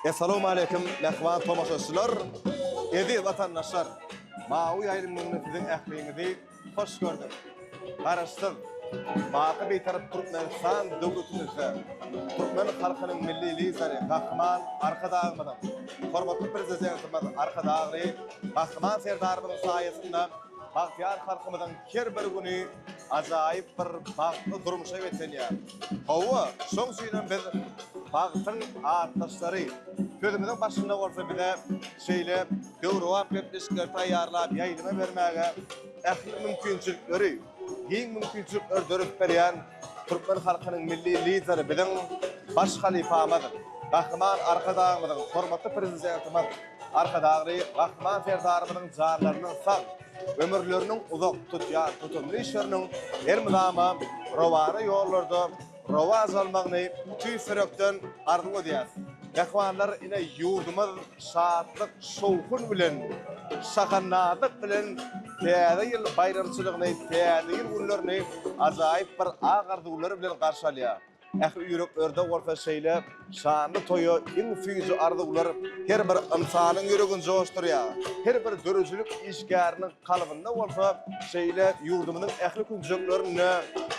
Assalamu alaikum, mehman tomaşaçılar, edi vatandaşlar. Mavi yayınımızın ähliňizi hoş gördük. Garaşdyk. Maňa beýtarap Türkmenistan döwletimizde Türkmen halkynyň milli lideri Gahman Arkadağmadan, hormatly prezidentimiz Arkadağly Gahman serdarymyň saýasynda Bagtyar halkymyzyň her bir güni ajaýyp bir bagtly durmuşa geçenýär. Hawa şoň süýlen biz bagtyň atlaşlary sözümizin başynda bolsa bile şeýle döwrewap gepleşikler taýýarlap ýaýlyma bermäge ähli mümkinçilikleri, giň mümkinçilikler dörüp berýän Türkmen halkynyň milli lideri bilen baş halifamyz Gahman Arkadağmyzyň hormatly prezidentimiz Arkadağly Gahman serdarymyzyň jarlarynyň sag ömürlerinin uzak tutýan tutumly işleriniň her mydama rowara ýollarda rawaz almagyny tüýsürekden arzuw edýär. Gahwanlar ine ýurdumyz şatlyk şowkun bilen, şahannadyk bilen täze ýyl bayramçylygyny, täze ýyl günlerini ajaýyp bir agarduwlar bilen garşalýar. Ähli ýüreklerde bolsa şeýle şanly toýu, iň füýüzi arzuwlar her bir insanyň ýüregini joşdurýar. Her bir dörüjülük işgäriniň kalbynda bolsa şeýle ýurdumyzyň ähli günjeklerini,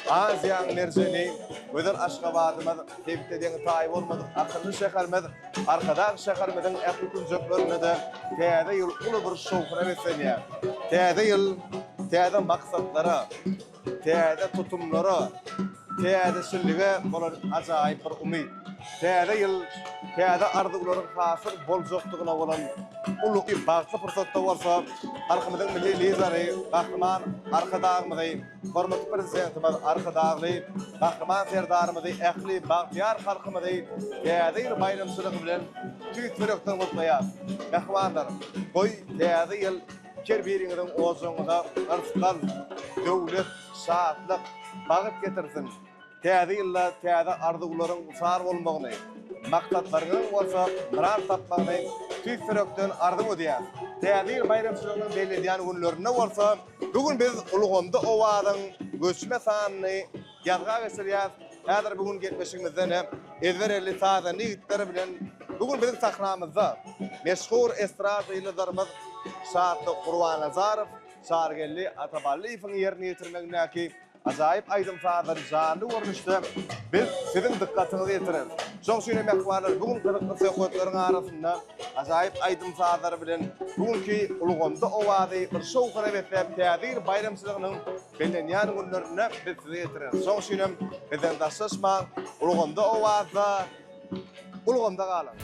Aziýan merjeni, Gözel Aşgabadymyz, Tebitden taýy bolmadyk, akylly şähermiz, Arkadaş şäherimiziň ähli günjeklerini de täze ýyl uly bir şowkuna besenýär. Täze ýyl, täze maksatlara, täze tutumlara, täze şillige bolan ajaýyp bir umyt. Täze ýyl, täze arzuwlaryň hasyr boljakdygyna bolan uluk bagtly pursatda bolsa, halkymyzyň milli lideri Gahman Arkadağmyzy, hormatly prezidentimiz Arkadağly Gahman serdarymyzy ähli Bagtyar halkymyzy täze ýyl bayramçylygy bilen tüýtmerekden gutlaýar. Gahwanlar, goý täze ýyl kerbiriňiziň ozuňyna yrfgal, döwlet, şatlyk bagyp getirsin. Täze ýylla täze arzuwlaryň usar bolmagyny, maksatlaryň bolsa mirar tapmagyny tüýsürekden arzuw edýär. Täze ýyl bayramçylygynyň belledýän günlerine bolsa, bugün biz Uluganda owadyň göçme sanyny ýazga geçirýär. Häzir bugün getmişigimizden ezberli taza nigitleri bilen bugün bizim sahnamyzda meşhur estrada ýyldyrymyz Şatly Gurban Azarow, Sargelli Ataballiýewiň ýerini ýetirmegindäki ajaýyp aýdym fader janly görnüşde biz siziň dikkatyňizi ýetirer. Şoň şeýle mehmanlar bugün kyrkly söhbetleriň arasynda ajaýyp aýdym fader bilen bugünkü Uluganda owady bir şowkuna betlep täze bayramçylygynyň belenýän günlerini biz size ýetirer. Şoň şeýle bizden daşlaşma Uluganda owada Uluganda galan.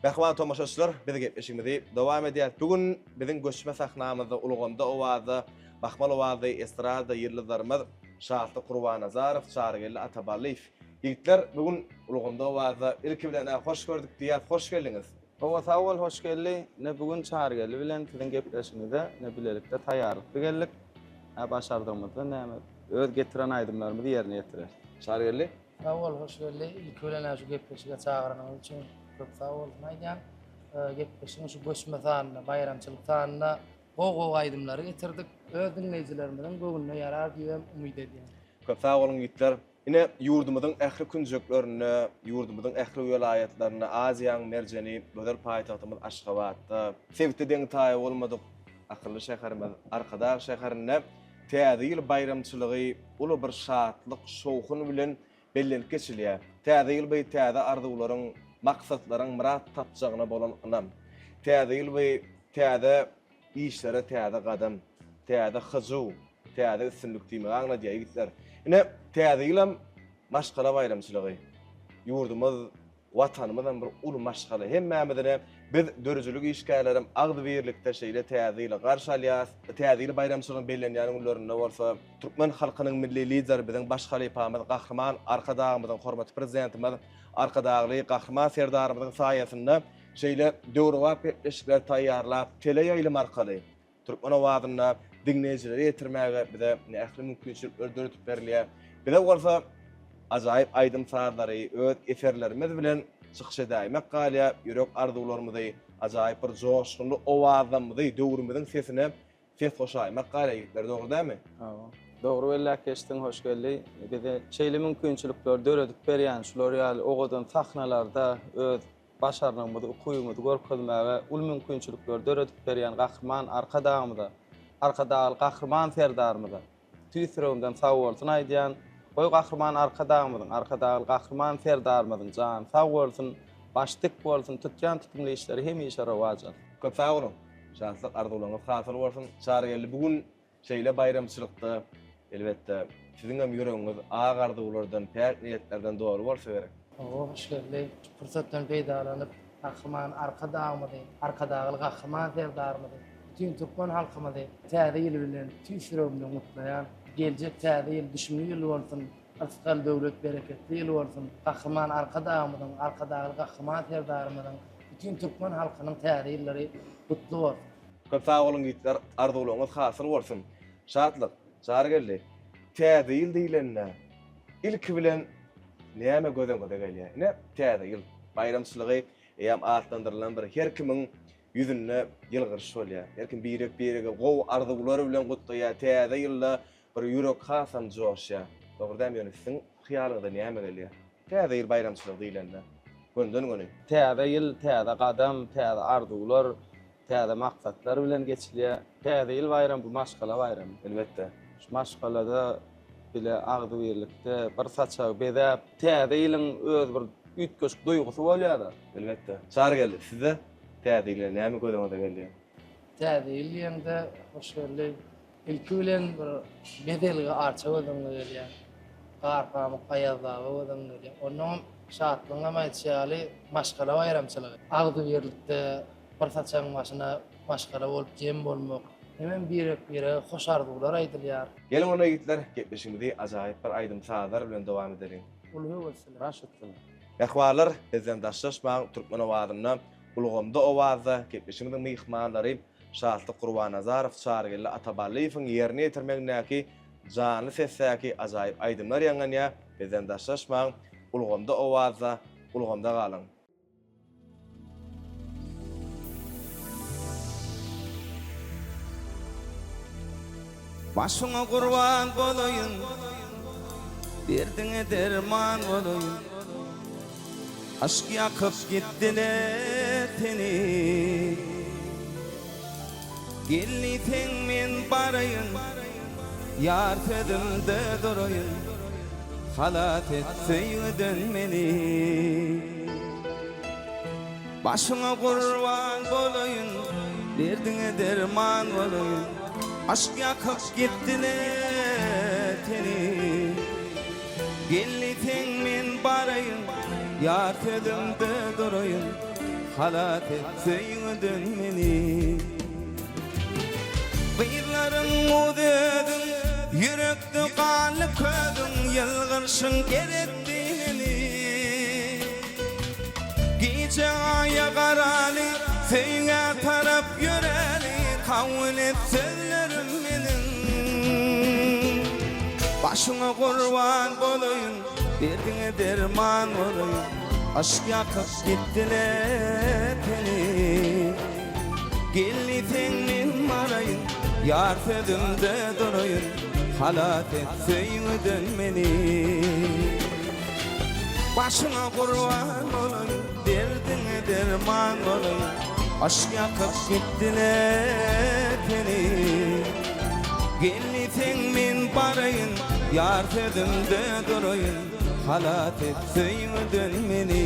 Mehman tomaşaçylar, biz gepleşigimizi dowam edýär. Bugün biziň göçme sahnamyzda Uluganda owady, Bahmal owady, estrada ýyldyrymyz Şatly Gurban Azarow, Sargelli Ataballiýew. Ýigitler, bugün Uluganda owady ilki bilen hoş gördük diýär. Hoş geldiňiz. Owa sawal hoş geldi. Ne bugün Sargelli bilen biziň gepleşigimizde ne bilelikde taýýarlyk geldik. Başardığımızda näme öz getiren aýdymlarymyzy ýerine ýetirer. Sargelli. Sawal hoş geldi. İlki bilen şu gepleşige çağıranyň üçin çok sağ ol. Maýdan gepleşiň şu göçme sanyna, bayramçylyk sanyna gogo aýdymlary getirdik. Öz dinleýijilerimizden göňüne ýarar diýip umyt edýär. Köp sağ olun ýigitler. Ine ýurdumyzyň ähli günjeklerini, ýurdumyzyň ähli welaýatlaryny, Aziýan merjeni, Gözel paýtagtymyz Aşgabatda, Tebitden taýy bolmadyk, akylly şäherimiz Arkadaş şäherine täze ýyl bayramçylygy uly bir şatlyk şowkun bilen bellenip geçilýär. Täze ýyl beý täze arzuwlaryň, maksatlaryň murat tapjagyna bolan anam. Täze ýyl beý täze işlere täze gadam, täze hyzyw, täze üstünlük diýmek aňladýar ýigitler. Ine täze ýylam maşgala bayramçylygy. Ýurdumyz, watanymyzdan bir uly maşgala. Hemmämizine biz dörüjülük işgärlerim agdy birlikde şeýle täze ýyla garşalýas. Täze ýyl bayramçylygyň bellenýän günlerinde bolsa, Türkmen halkynyň milli lideri biziň baş halifamyz Gahman Arkadağmyzyň hormatly prezidentimiz Arkadağly Gahman serdarymyzyň saýasynda şeýle döwrewap gepleşikler taýýarlap, tele ýaýlym arkaly Türkmen owadyna dinleýijileri ýetirmäge bize ähli mümkinçilikler döretip berilýär. Bize bolsa ajaýyp aýdym saýdary öz eferlerimiz bilen çıkışa daýmak galya, ýürek arzuwlarymyzy, ajaýyp bir joşgunly owazlarymyzy, döwrümizin sesine ses goşaýmak galya ýigitler, dogry dämi? Dogry bella keşdiň, hoş geldi. Bize çeýle mümkinçilikler döredip berýän şular ýaly ogadan sahnalarda öz başarmamyzy, ukuyumyzy görkezmäge ul mümkinçilikler döredip berýän gahrman arka dağlı gahrman serdarmyzy tüýsüründen sag bolsun aýdýan, goý gahrman arka dağly gahrman serdarmyzyň jan sag bolsun, başdyk bolsun, tutýan tutumly işleri hemişe rowajat. Köp sag bolun. Şanslyk arzuwlaryňyz hasyl bolsun. Çargelli bugun şeýle bayramçylykda elbetde siziň hem ýüregiňiz ağ arzuwlardan, päk niýetlerden dogry bolsa gerek. Hoş geldi. Fırsatdan peýdalanyp gahrman arka dağly gahrman serdarmyzy bütün Türkmen halkymyzy täze ýyl bilen tüýsüründen mutlaýan, geljek täze ýyl düşmüň ýyly bolsun, asgal döwlet bereketli ýyl bolsun, gahrman arka dağly gahrman serdarmyzyň bütün Türkmen halkynyň täze ýyllary gutly bolsun. Köp sag bolun ýigitler, arzuwlaryňyz hasyl bolsun. Şatlyk, çargelli. Täze ýyl diýilende ilki bilen näme göze gelýär? Ne täze ýyl bayramçylygy ýa atlandyrylan bir her kimiň ýüzünde ýylgyryş bolýar. Her kim birege gow arzuwlary bilen gutlaýar. Täze ýylda bir ýürek hasam joşýar. Dogry dämi ýöne siziň hyýalyňyzda näme gelýär? Täze ýyl bayramçylygy diýilende. Günden güne. Täze ýyl, täze gadam, täze arzuwlar, täze maksatlar bilen geçilýär. Täze ýyl bayram bu maşgala bayram. Elbetde. Şu maşgalada bile agdy birlikde bir saçak bedäp, täze ýylyň öz bir üýtgeç duýgusy bolýar. Elbetde. Çargelli size täze ýyl näme göze gelýär? Täze ýyl ýende hoş geldi. Ilki bilen bir bedelge arça göze gelýär. Garpamy gaýazlagy göze gelýär. Onuň şatlygyna maýtşaly maşgala bayramçylygy. Agdy birlikde bir saçak başyna maşgala bolup jem bolmak. Hemen bire hoş arzuwlar aýdylýar. Gelin ona ýigitler, gepleşigimizi ajaýyp bir aýdym saazlar bilen dowam edelim. Ulgy bolsun. Raşytdyň. Ähwalar, bizden daşlaşmaň Türkmen owazyna ulgamda owaza gepleşigimiziň myhmanlary Şatlyk Gurbanazarow Çargelli Atabalyýewiň ýerine ýetirmegindäki janly sesdäki ajaýyp aýdymlar ýaňanýa bizden daşlaşmaň ulgamda owaza, ulgamda galyň. Başına kurban bolayın, derdiňe derman bolayın. Aşk yakıp gitdiler seni. Gelýsen men barayın, yar sözümde durayın. Halat etseýdin meni. Başına kurban bolayın, derdiňe derman bolayın. Aşk yakıp gitdiler seni. Gelýsen men barayın, yar sözümde durayın. Halat etseýdin meni. Gıyların udedin, yürekde kanlı ködün, yılgırşın gerettiğini. Gece aya karali, seyine taraf yöreli, kavun et sözlerim benim. Başına kurban bolayın, derdine derman olayın. Aşk yakıp gittiler seni. Gelýsen men marayın, yar sözümde durayın. Halat etseýdin meni. Başına kurban olayın, derdine derman olayın. Aşk yakıp gitdiler seni. Gelýsen men barayın, yar sözümde durayın. Halat etseýdin meni.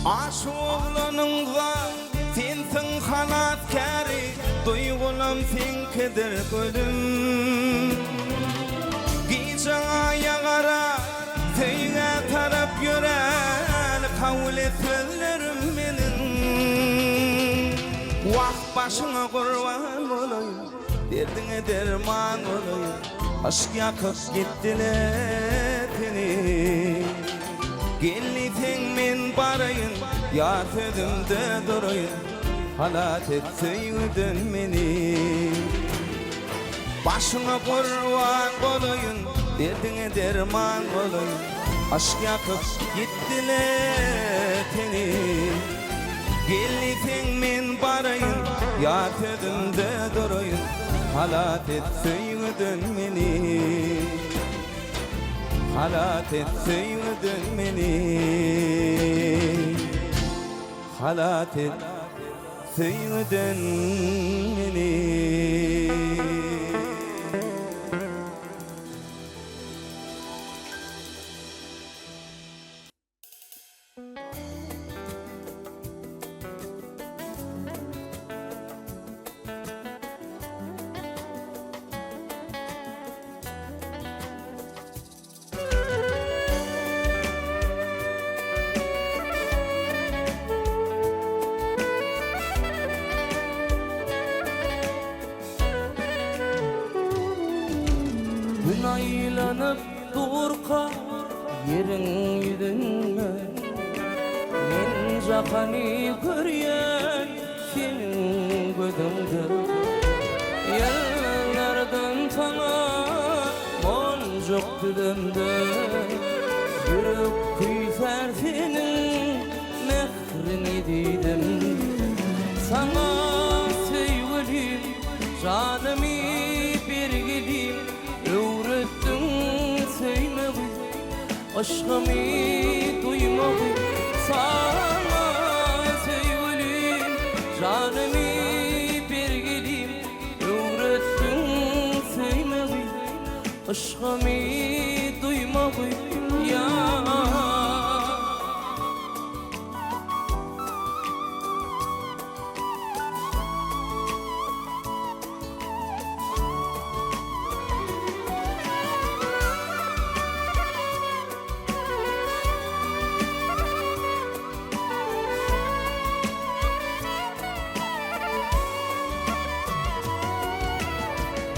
Aşk oğlanınla Sensin halatkari, duygulam sen keder gölüm. Gece ayağara, teyge tarap gören kavul et sözlerim benim. Vah başına kurban olayım, derdine derman olayım. Aşk yakıp gittiler seni. Geliten men barayın, yar sözümde durayın. Halat etseydin meni. Başına kurban olayın, derdine derman olayın. Aşk yakıp gittiler seni. Geliten men barayın, yar sözümde durayın. Halat etseydin meni. Halat etseydin meni. Halat etseydin meni. Gün aylanıp durqa yerin yüzünme. Men jahani görýän senin gözüňde. Yıllardan sana moncuk dilimde. Yürüp küyser senin mehrini didim. Sana sevgilim, canımı birgilim. Öğrettin sevmeyi, aşkımı duymayı. Sana sevgilim, canımı birgilim. Öğrettin sevmeyi, aşkımı duymayı. Ya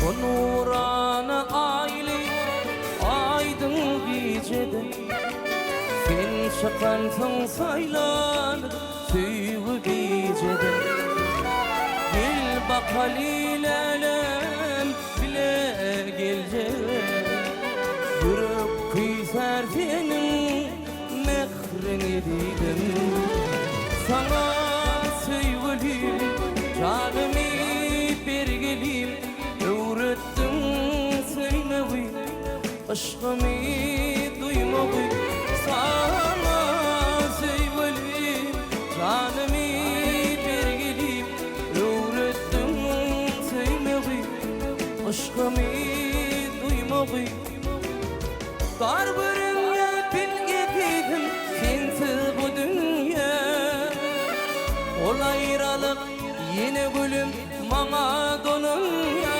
o nurana aile aydın gecede. Sen şakansın saylanır süyü gecede. Gel bak halilelem bile gelce. Yürüp kıyser senin mehrini didim. Sana sevgilim, canımı birgilim. Öğrettin sevmeyi, aşkımı duymayı. Sana sevgilim, canımı birgilim. Öğrettin sevmeyi, aşkımı duymayı. Dar bürünge bilgedim, sensiz bu dünya. Ol ayrılık yine gülüm, bana donun ya.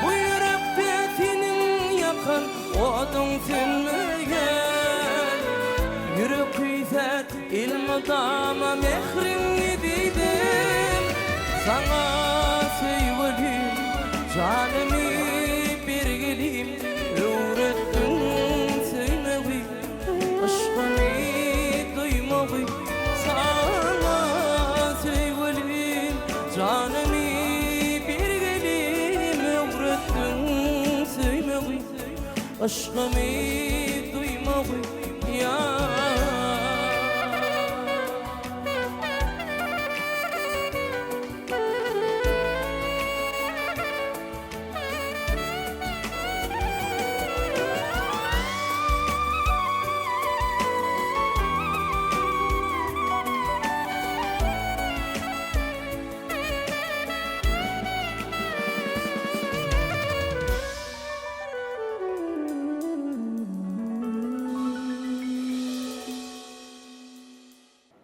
Bu yürekte senin yakın odun sönmeyen. Yürek kuyser ilmudama mehrin gididim. Sana sevgilim, canımı birgilim. Öğrettin sevmeyi, aşkımı duymayı. Sana sevgilim, canımı birgilim. Öğrettin sevmeyi, aşkımı duymayı. Ya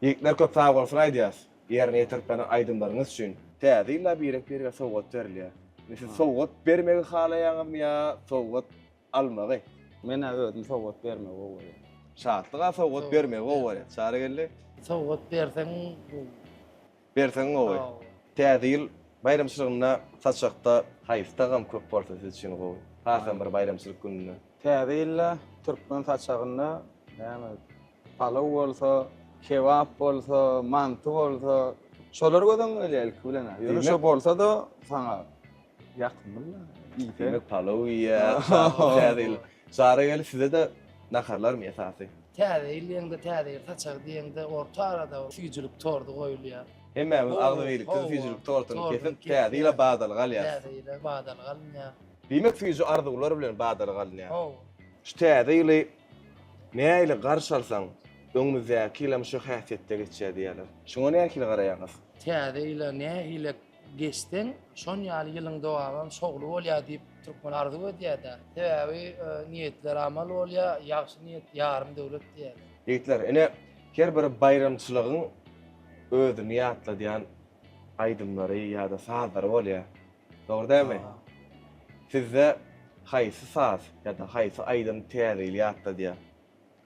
Yiğitler köp sağ olsun aydiyaz. yerine yetirip aydınlarınız üçün täzillä birek sowgat berilýär. Mesel sowgat bermegi halaýaňam ya sowgat almagy. Men özüm sowgat berme bolýar. Şatlyga sowgat bermegi bolýar. Çara geldi. Sowgat berseň Berseň gowy. Täzil bayramçylygyna saçakda haýysta gam köp bolsa siz üçin gowy. Hasan bir bayramçylyk gününe. Täzillä türkmen saçagyna näme palaw bolsa, kebap bolsa, mantı bolsa, şolar gödüň elki bilen. Ýöne şo bolsa da saňa ýakyn bilen. Demek palaw ýa, täzil. Çara geldi size de naharlar mı esasy? täze ýeňde täze saçak diýende orta arada füýjülük tordy goýulýar. Hemme aglywyklykda füýjülük tortuny kesip täzile badal galýar. Täze ile badal galýar. Demek füýjü arzuwlar bilen badal galýar. O Şu täzili näile garşalsaň öňüňizdäkiler şu häsiýetde geçýär diýerler. Şoňa näkile garaýaňyz? täze ile ne ile geçtin, şon ýaly ýylyň dowamam şogly bolýar diýip türkmen arzu edýär-de. Täze niýetler amal bolýar, ýagşy niýet ýarym döwlet diýer. Ýigitler, ene her bir bayramçylygyň özüni ýatlaýan aýdymlary ýa-da sazlary bolýar. Dogry dämi? Sizde haýsy saz ýa-da haýsy aýdym täzeli ýatlaýar?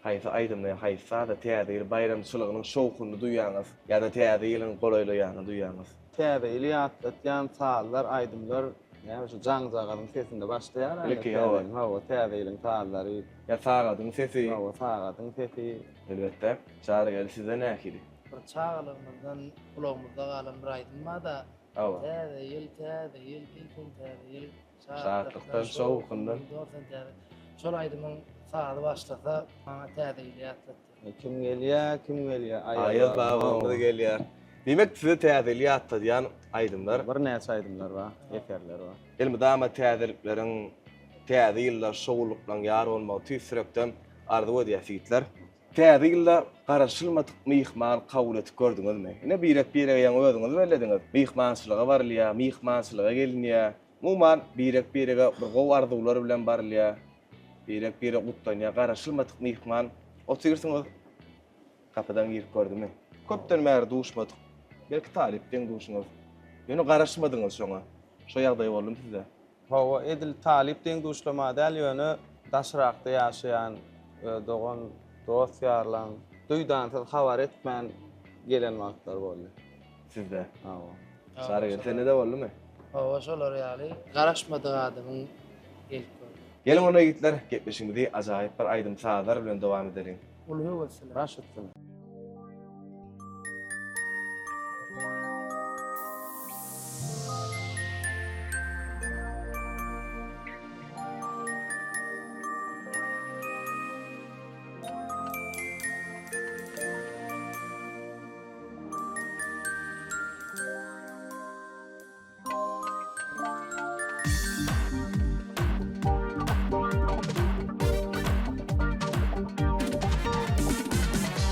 Haýsy aýdymly haýsy sazda täzeli bayramçylygynyň şowkuny duýýaňyz ýa-da täzeliň golaýlaýany duýýaňyz? Täzeli ýatlaýan sazlar, aýdymlar näme şu jaň-jagadyň sesinde başlaýar. Bilki, hawa. Hawa täzeliň sazlary, Ya sagadyň sesi, hawa sagadyň sesi. elbetde. Çara geldi size näkili? Bir çağalygymyzdan kulağymyzda galan bir aýdym da Hawa. täze ýyl ilkin täze ýyl Şahatlıktan, şowkundan. Şol aýdymyň sagy başlasa, maňa täze ýyl ýatlatdy. Kim gelýär? Aýyl babamda gelýär. Demek size täzeli ýatlaýan aýdymlar. Bir näçe aýdymlar bar, eferler bar. Elmi dama täzeliklerin täze ýyllar şowlukdan ýar bolmagy tüsrekden arzu edýär sigitler. Täze ýyllar garaşylmadyk myhman kabul etip gördüňizmi? Ine birek ýaňy özüňiz belediňiz. Myhmançylyga barylýar, myhmançylyga gelinýär. Muman birek bir gow arzuwlar bilen barylýar. Birek gutlanýar garaşylmadyk myhman. Oturýarsyňyz kapydan girip gördümi? Köpden mer duşmadyk. Belki talipden duşuňyz. Ýöne garaşmadyňyz şoňa. Şo ýagdaý boldum sizde. Hawa edil talipden duşlama däl ýöne daşrakda ýaşaýan dogan dost ýarlan duýdan habar etmän gelen wagtlar boldy. Sizde. Hawa. Sara geldi de boldumy? O şolar ýaly garaşmadyk adamyň ilk gördüm. Gelin ona gitler. Gepleşiňizde ajaýyp bir aýdym sazlar bilen dowam edelim. Ulhy bolsun. Raşytdyň.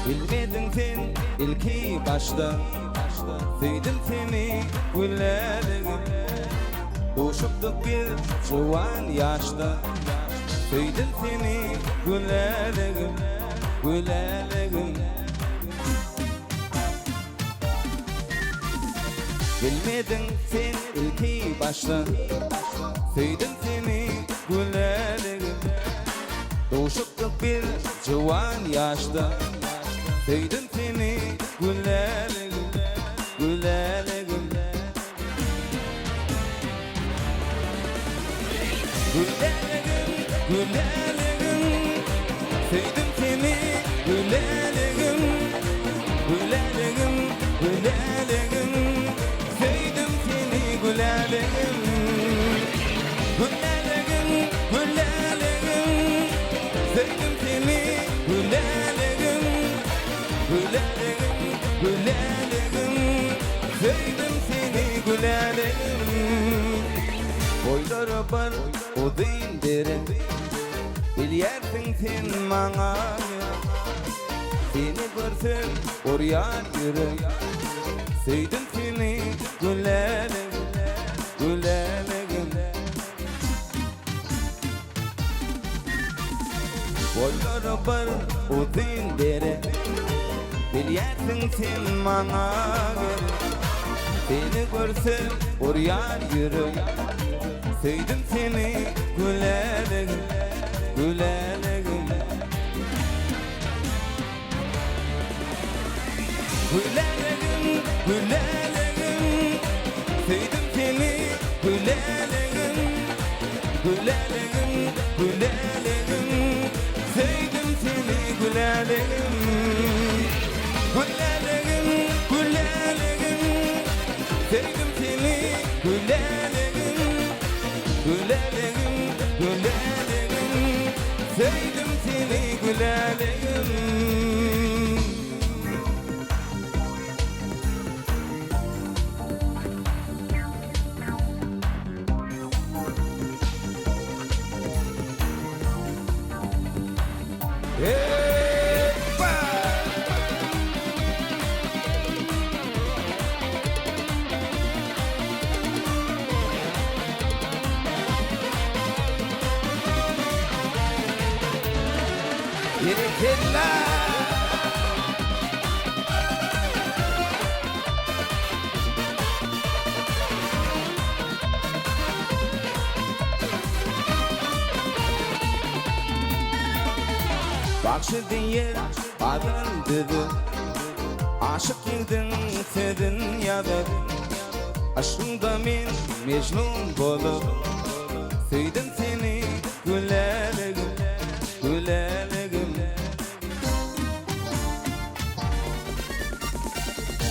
Bilmedin sen ilki başta Süydüm seni güllerim Uşuptuk bir çoğan yaşta Süydüm seni güllerim Bilmedin sen ilki başta Süydüm seni güllerim Uşuptuk bir çoğan yaşta Süydüm seni güllerim Süydüm seni güllerim Süydüm seni güllerim Süydüm seni güllerim Süydüm seni güllerim Boylara bar o dindirin Bilyersin sen maňa Seni görsem oryan yürü Süydüm seni güllerim Boylara bar o dindirin Bilýärsiň sen maňa gerek. Seni görsem urýar ýürek. Söýdüm seni gülelegim, gülelegim. Gülelegim, gülelegim. Söýdüm seni gülelegim, gülelegim, gülelegim. Söýdüm seni gülelegim. Gülelegim, gülelegim. Sevdim seni gülelegim, gülelegim, gülelegim. Sevdim seni gülelegim. Bakşı diye adın dedi. Aşık girdin sedin yadı. Aşkında men mecnun bolup söýdüm seni gülelegim, gülelegim.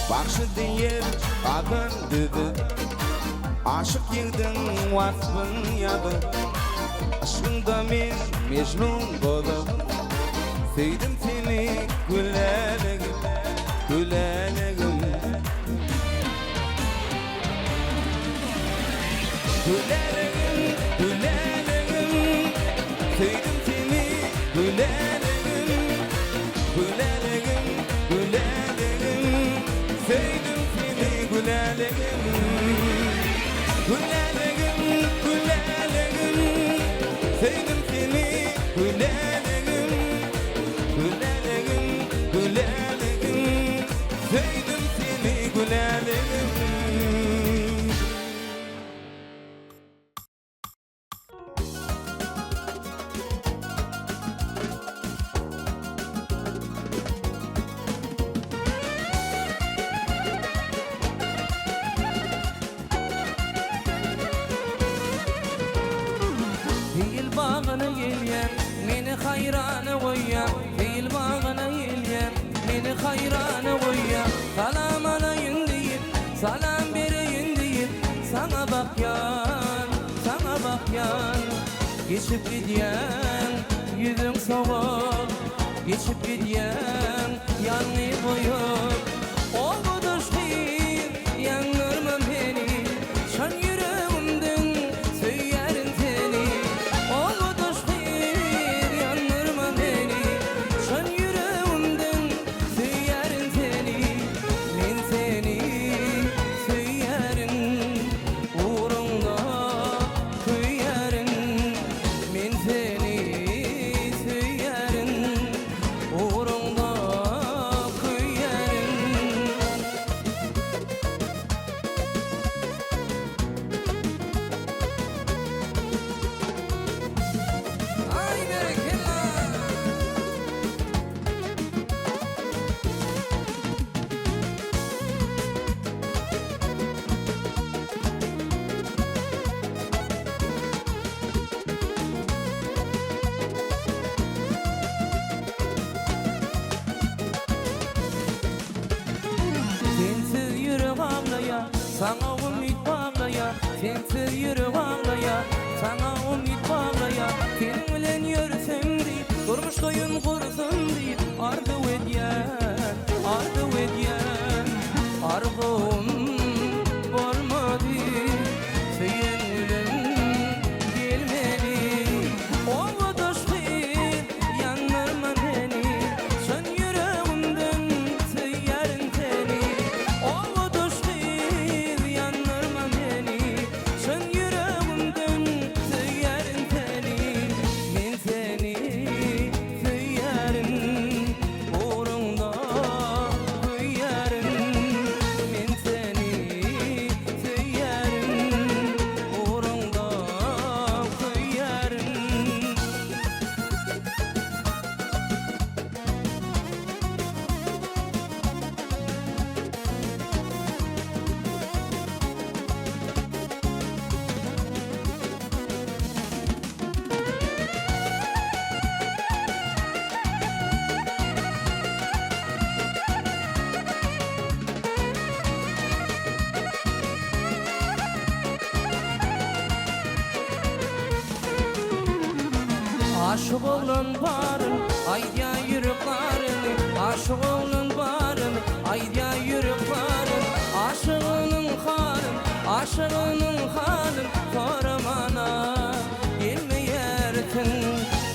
Bakşı diye adın dedi. Aşık girdin vasfın yadı. Aşkında men mecnun bolup söýdüm seni gülelegim, gülelegim. Gülelegim, gülelegim. Söýdüm seni gülelegim, gülelegim, gülelegim. Söýdüm seni gülelegim. Gülelegim, gülelegim. Söýdüm seni gülelegim. Gülelegim, gülelegim. Söýdüm seni gülelegim. Fil bağına gelýän, meni hayrana goýýan. Fil bağına gelýän, meni hayrana goýýan. Salam alaýyn diýip, salam bereýin diýip, sana bakýan, sana bakýan. Geçip gidýän, ýüzüň sowak, geçip gidýän, ýanly boýup. O guduşyr, ýanyrma meni, şan ýüregimden söýýärin seni. O guduşyr, ýanyrma meni, şan ýüregimden söýýärin seni. Men seni söýýärin, uğrunda köýýärin. Men seni söýýärin, uğrunda köýýärin. Ay berekella. Sensiz yürek ağlaya, sana umut bağlaya. Sensiz yürek ağlaya, sana umut bağlaya. Senin bilen yürüsem deyip, durmuş doyum kursam deyip, ardı edýän, ardı edýän. Arzuum bolmady, söýen bilen gelmedi. O guduşyr, ýanyrma meni, şan ýüregimden söýýärin seni. O guduşyr, ýanyrma meni, şan ýüregimden söýýärin seni. Men seni söýýärin, uğrunda aşık olan barım, ayda yürüklerim, aşık olan barım, ayda yürüklerim, aşığının hanım, koramana gelmeyersin,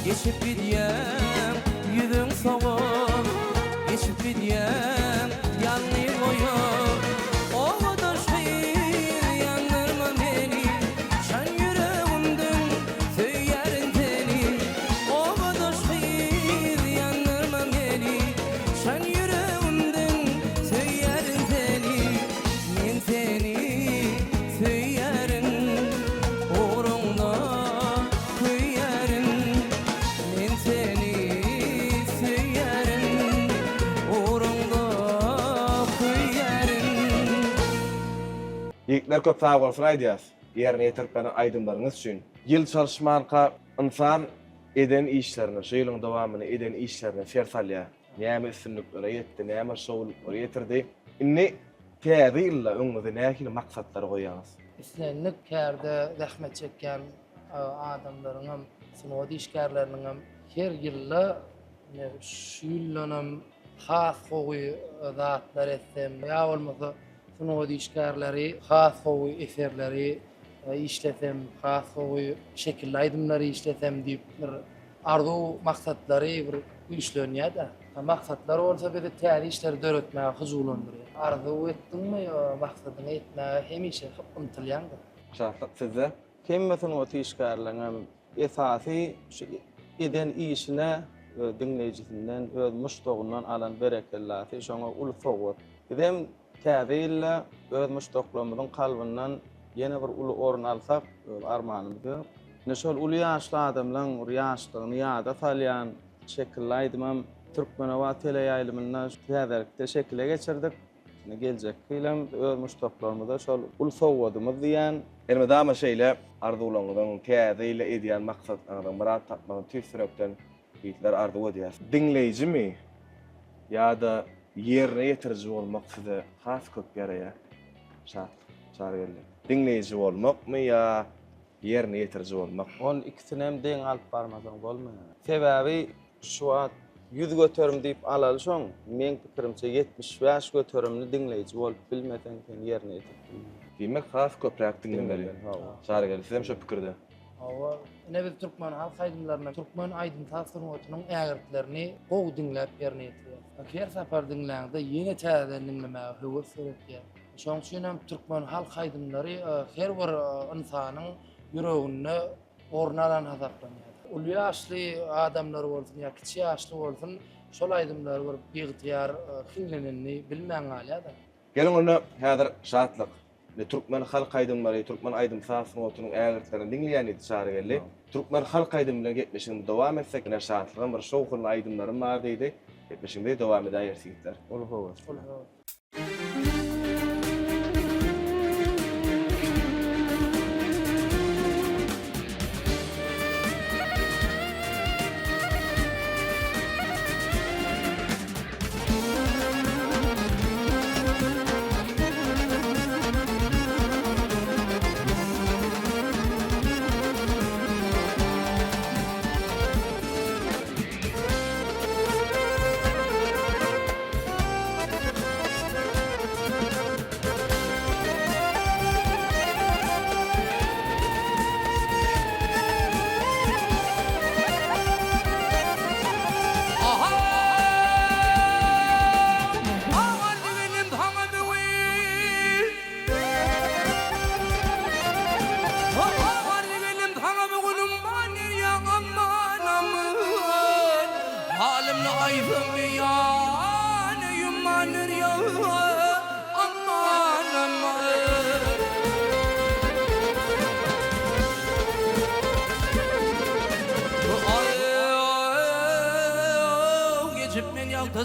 geçip gidiyem, yüzün soğuk, geçip gidiyem, yanlıyım oyum, o kadar şehir yandırma beni, sen yüreğimden söylerin seni, o kadar şehir yandırma beni, sen yüreğimden söylerin seni, men seni söylerin, uğrunda kuyarın, men seni söylerin, uğrunda kuyarın. Yiğitler köp sağ olsun aýdýas. Ýerine ýetirip aýdymlaryňyz üçin. Ýyl çalışmanka insan eden işlerini, şu ýylyň dowamyny eden işlerini fersalýa. Näme üstünlüklere ýetdi, näme şowluklara ýetirdi. Inni täze ýylla öňüňize nähili maksatlar goýýaňyz? Üstünlük kärde zähmet çekýän adamlaryň, synody işgärleriniň her ýylla şu ýyllanym has gowy zatlar etsem, ýa bolmasa synody işgärleri, has gowy eserleri işlesem, has gowy şekilli aýdymlary işlesem diýip bir arzu maksatlary bir güýçlenýär-de. Maksatlar bolsa bizi täze işleri döretmäge hyzurlandyrýar. Arzu etdiňmi, maksadyny etmäge hemişe ymtylýandy. Şahsat sizde? Kimmetin o tişkarlanan esasy şu eden işine dinleyicisinden öz muştoğundan alan berekellasy şoňa ulfowat. Bizem täzeyle öz muştoklarymyzyň kalbyndan ýene bir uly orun alsak armanymyz. Ne şol uly ýaşly adamlaryň ýaşlygyny ýada salýan şekilli aýdymam Türkmenowa teleýaýlymyndan täzelikde şekile geçirdik. Ne geljek kilam öz muştoklarymyza şol ulfowatymyz diýen Elmedama şeýle arzuwlaryňyň täze ile edýän maksatlaryň murat tapmagy tüsürekden ýitler arzu edýär. Dinleýijimi ýa-da ýerine ýetirji bolmak size has köp ýaraýar. Şargerler. Dinleýiji bolmakmy ýa ýerine ýetirji bolmak? on ikisini hem deň alyp barmasaň bolmaýar. Sebäbi şu wagt 100 götürüm diýip alaly şoň, men pikirimçe 75 götürümli dinleýiji bolup bilmesen sen ýerine ýetirip. Demek has köpräk dinlemeli. Şargerler sizem şo pikirde. Awa ne biz Türkmen halk aýdymlaryna, Türkmen aýdym tasawwurynyň ägertlerini gowy dinläp ýerine ýetirýär. Her sapar dinläňde ýene täze dinlemäge höwes gerekýär. Şoň üçin hem Türkmen halk aýdymlary her bir insanyň ýüreginde ornalan hasaplanýar. Uly ýaşly adamlar bolsun ýa kiçi ýaşly bolsun, şol aýdymlar bir bigtyar hinleneni bilmän galýar-da. Gelin onu häzir şatlyk. Türkmen halk aýdymlary, Türkmen aýdym tasawwurynyň ägertlerini dinleýän idi şargerler. Türkmen halk aýdym bilen getmişinde dowam etsek, ne şatlygyň bir şowhurly aýdymlarym bar diýdi. Getmişinde dowam edýär sigitler. Ulfowat.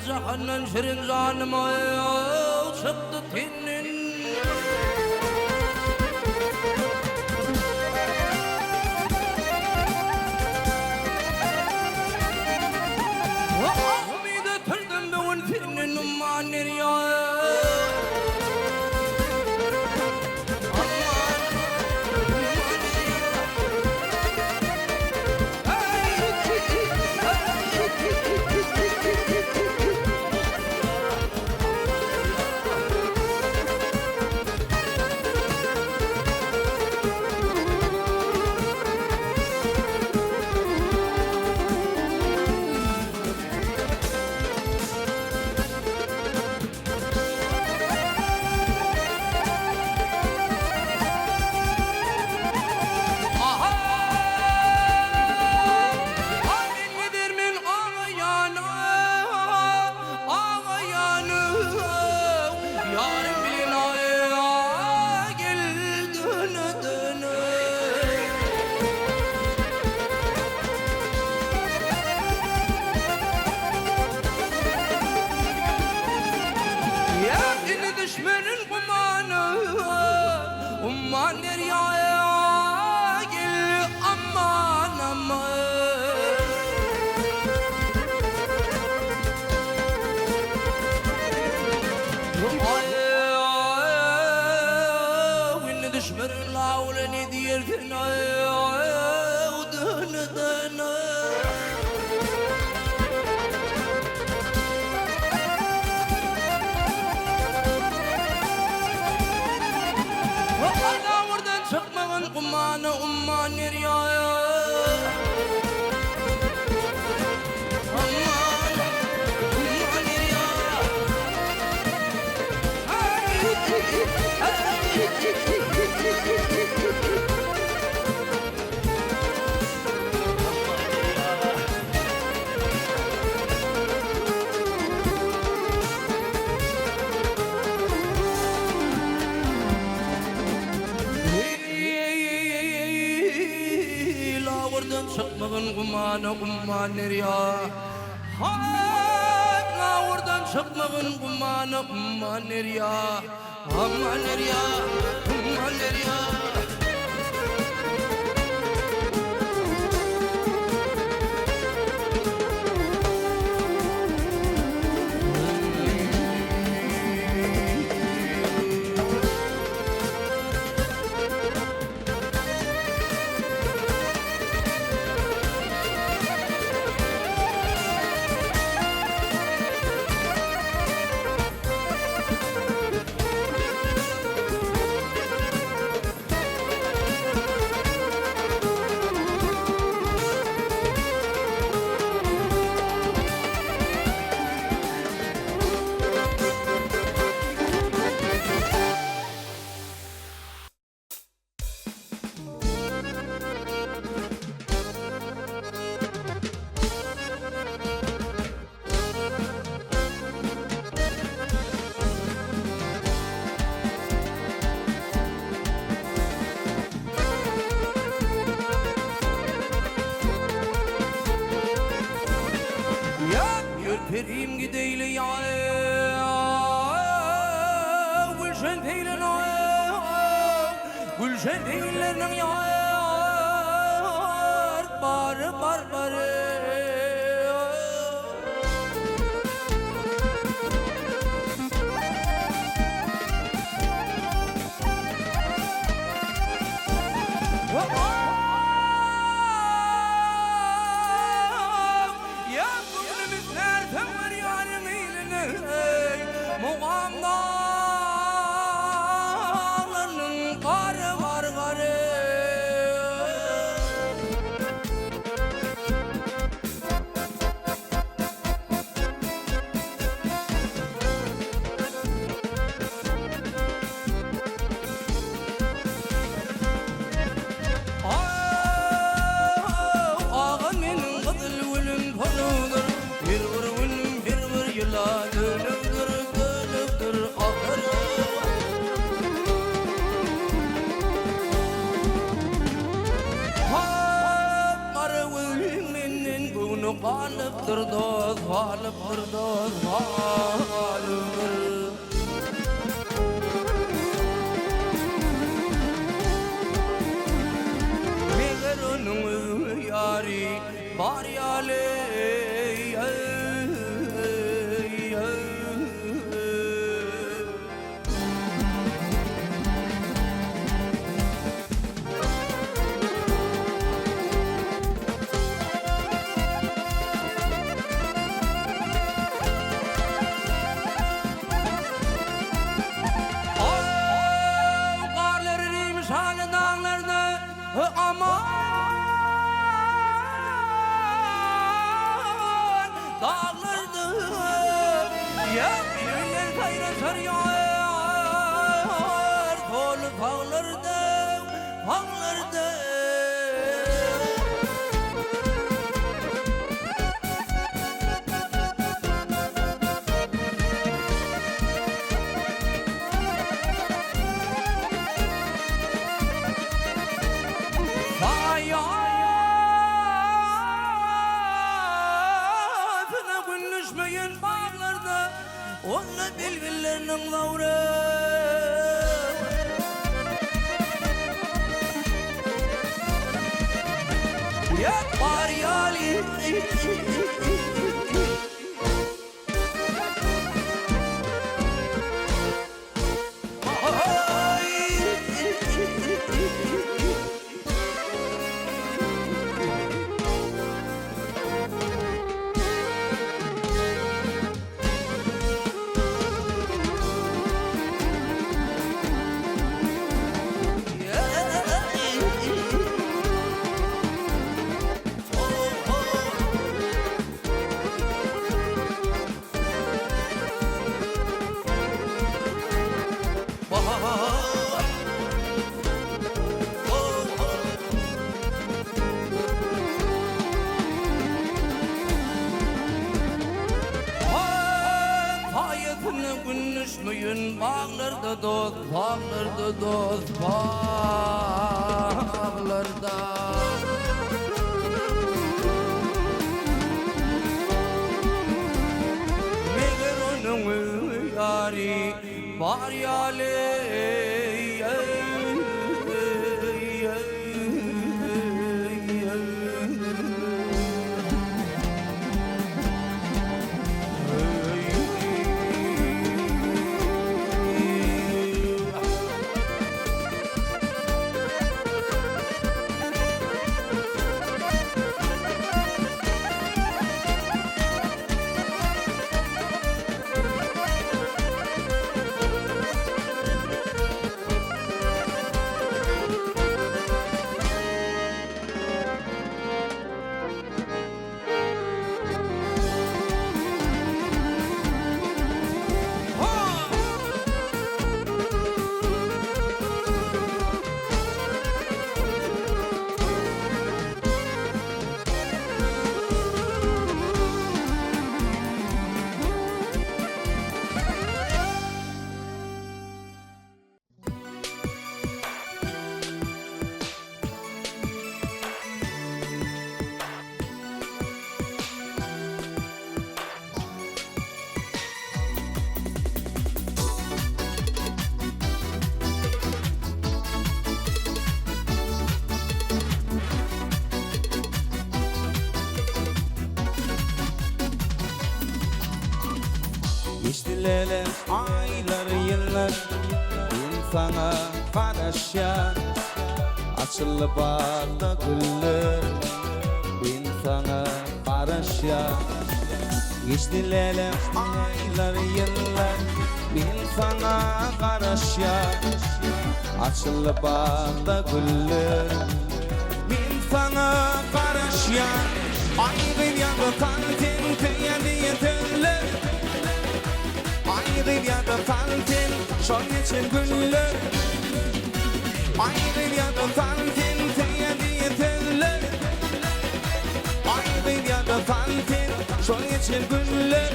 Cehennem şirin zalim çıktı tinin. Ahmide tırdım bugün tinin ummanir ya. Hey Yarın bilin gel dönü dönü. Ya dini düşmenin kumanı umman deryaya gel aman aman. düşmenin lauleni diyerdin dönü dönü. Allah oradan çıkmağın kumanı umman nereye? Çıkmağın kumanı umman nereye? La oradan çıkmağın kumanı umman nereye? Aman nereye? Umman nereye? Perim gideyle ya Gülşen teylen Gülşen teylen ya Barı bar barı G'alıptır dost, g'alıptır dost, g'alıptır. Meğer onun yari var yale. zavra Ya var yali Günüşmüyün bağlarda dost, bağlarda dost, bağlarda Meğer onun yari var yali Geçtiler aylar yıllar insana karışan açılıp arda güller insana karışan Geçtiler aylar yıllar insana karışan açılıp arda güller insana karışan ayrı yandı kantin tüyedi yeterler Ayrı yada kantin, şol geçen günler Ayrı yada kantin, teyedi yeterler Ayrı yada kantin, şol geçen günler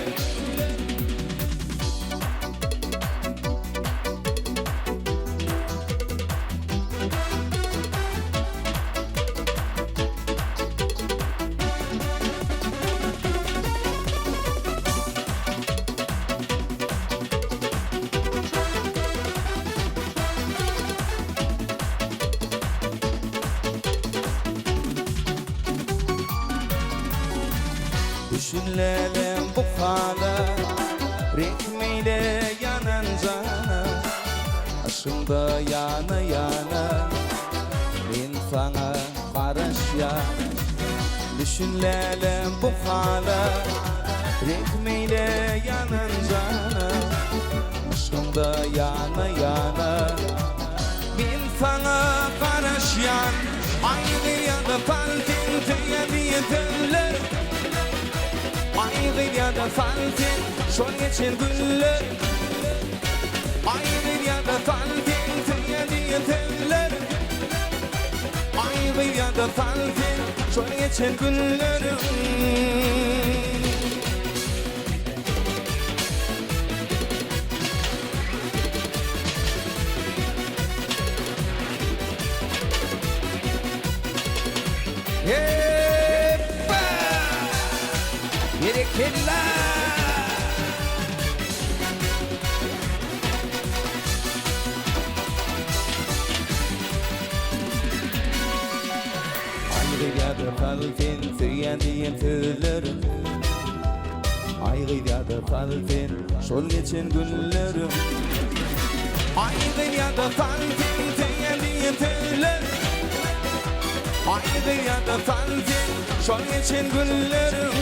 Düşünlerim bu hala ritmiyle yanan cana Aşımda yana yana insana karışan Düşünlerim bu hala ritmiyle yanan cana Aşımda yana yana insana karışan Ayrı yada fantin tüyedi yeterler Ayrı yada fantin şol geçen günler Ayrı yada fantin tüyedi yeterler Ayrı yada fantin şol geçen günler Aygıyadı kalfin söyleyen sözlerim Aygıyadı kalfin şol geçen günlerim Aygıyadı kalfin söyleyen sözlerim Aygıyadı kalfin şol geçen günlerim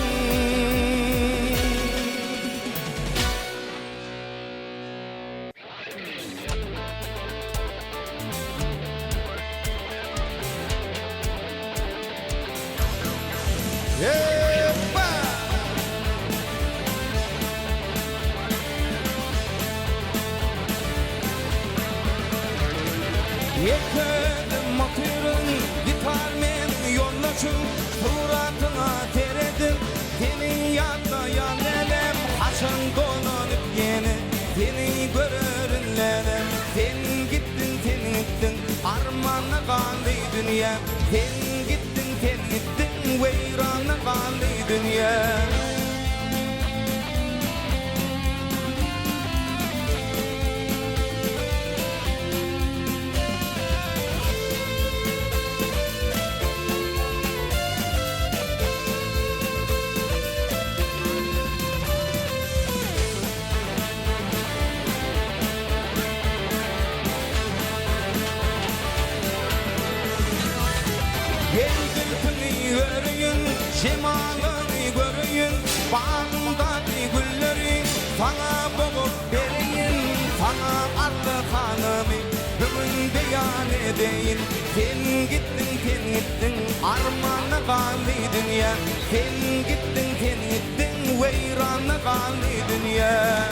Yekedim motorun gitar men yollaşım suratına teredim senin yanında yanelem haçan dolanıp yeni seni görürünlerim sen gittin armana kaldı dünya sen gittin veyrana kaldı dünya Şemalını görüyün, bağımdaki gülleri sana boğup vereyim, sana ardı hanımı bugün beyan edeyim. Sen gittin, armana kaldı dünya. Sen gittin, veyrana kaldı dünya.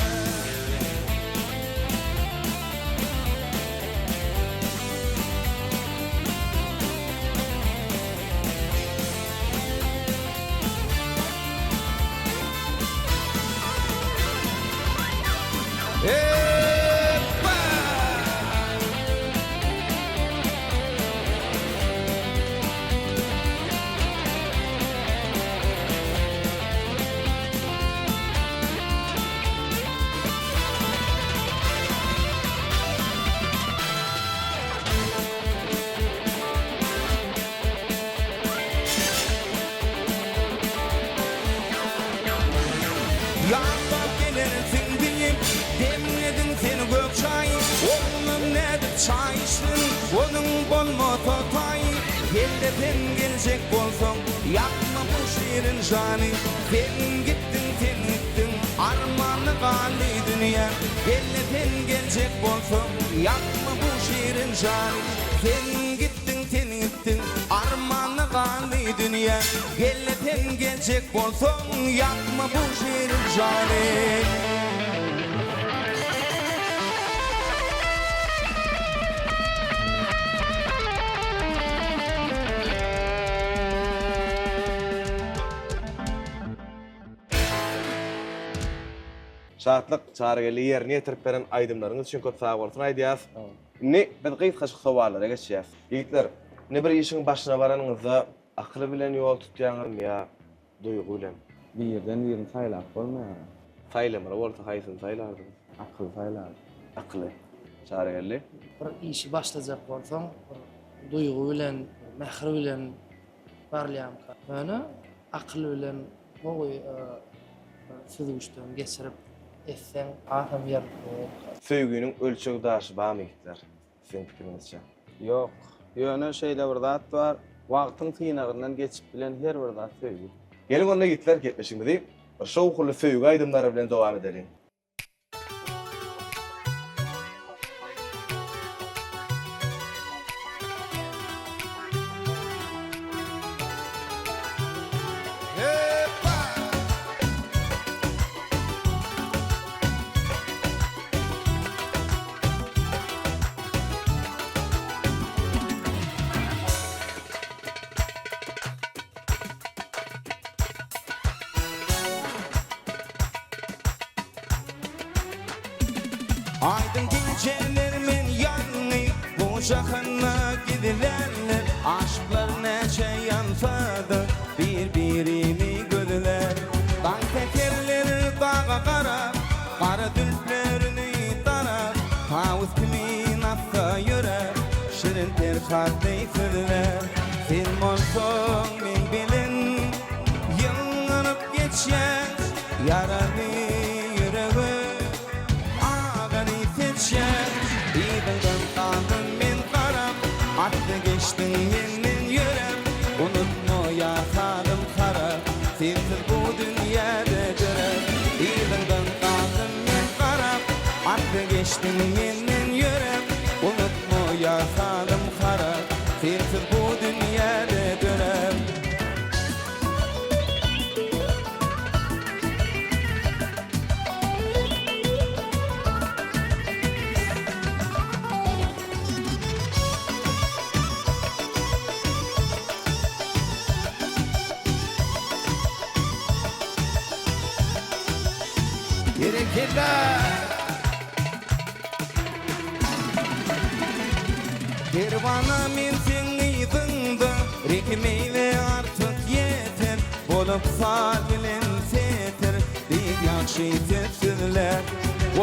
Yandan gelirsin diyeyim, demledin seni gök çay. Oğlum nedir çay içtin, onun bolma totay. Elden gelecek bolson, yapma bu şiirin canı. Sen gittin, armanı kaldı dünya. Elden gelecek bolson, yapma bu şiirin canı. Sen gittin, armanı kaldı dünya. Elden gelecek bolson, yapma bu şiirin canı. Şahatlyk çaregeli ýerine ýetirip beren aýdymlaryňyz üçin köp sag bolsun aýdýas. Ne biz gysgaçyk sowalara geçýäs. Ýigitler, ne bir işiň başyna baranyňyzda akly bilen ýol tutýaňyz ýa duýgu bilen? Birden birini saylap bolmaýar. Saýlamara bolsa haýsyn saýlardyň? Akıl saylar. Akly. Çaregeli. Bir işi başlajak bolsaň, duýgu bilen, mähri bilen barlaýam. Öňe akly bilen gowy süzgüçden geçirip etsen aham yer. Söýgüniň ölçegi daşy barmy ýigitler? Siziň pikirinizçe? Yok. Ýöne şeýle bir zat bar. Wagtyň tynagyndan geçip bilen her bir zat söýgü. Gelin onda ýigitler ketmeşiňizi şowhurly söýgü aýdymlary bilen dowam edelim. Aydın gecelermin yanı bu şahana gidilerler aşklar neçe yansadı birbirini gödüler dan tekerleri dağa kara kara dülplerini tarar tavus kimin akka yörer şirin ter kalpte sürdüler Sen bolsaň men bilen ýyňyp geçýär ýaraly ýüregi agany seçýär diýdiň kaldım men garap atdy geçdiň menden ýörem unutma ýasanym kara sensiz bu dünýäde görem diýdiň kaldım men garap atdy geçdiň menden ýörem unutma ýasanym kara sensiz bu dünýäde görem. Kervana men seni ýygyňda rekmeýle artyk ýeter bolup sal bilen seter diýip ýaşy sözler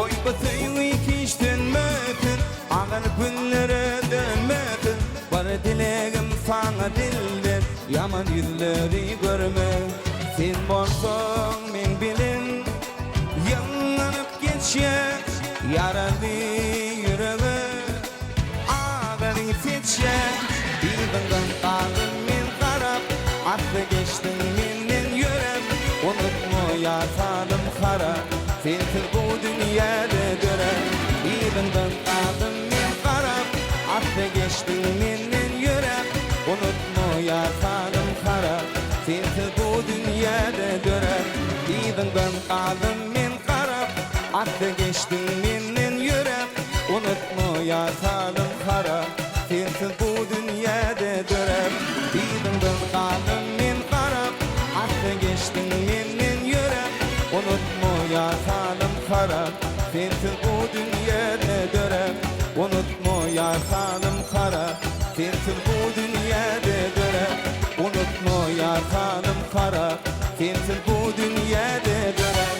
oý batyny kişden mötür agar günlere dönmedir bar dilegim saňa dilber ýaman ýüzleri görme sen bolsaň men bilen ýyňyp geçýär ýaraly ýüregi agany seçýär diýdiň kaldım men garap atdy geçdiň menden ýörem unutma ýasanym kara sensiz bu dünýäde görem diýdiň kaldım men garap atdy geçdiň menden ýörem unutma ýasanym kara sensiz bu dünýäde görem diýdiň kaldım men garap atdy geçdiň menden ýörem unutma ýasanym kara sensiz bu dünýäde görem diýdiň kaldım men garap atdy geçdiň menden ýörem unutma ýasanym kara sensiz bu dünýäde görem unutma ýasanym kara sensiz bu dünýäde görem unutma ýasanym kara sensiz bu dünýäde görem.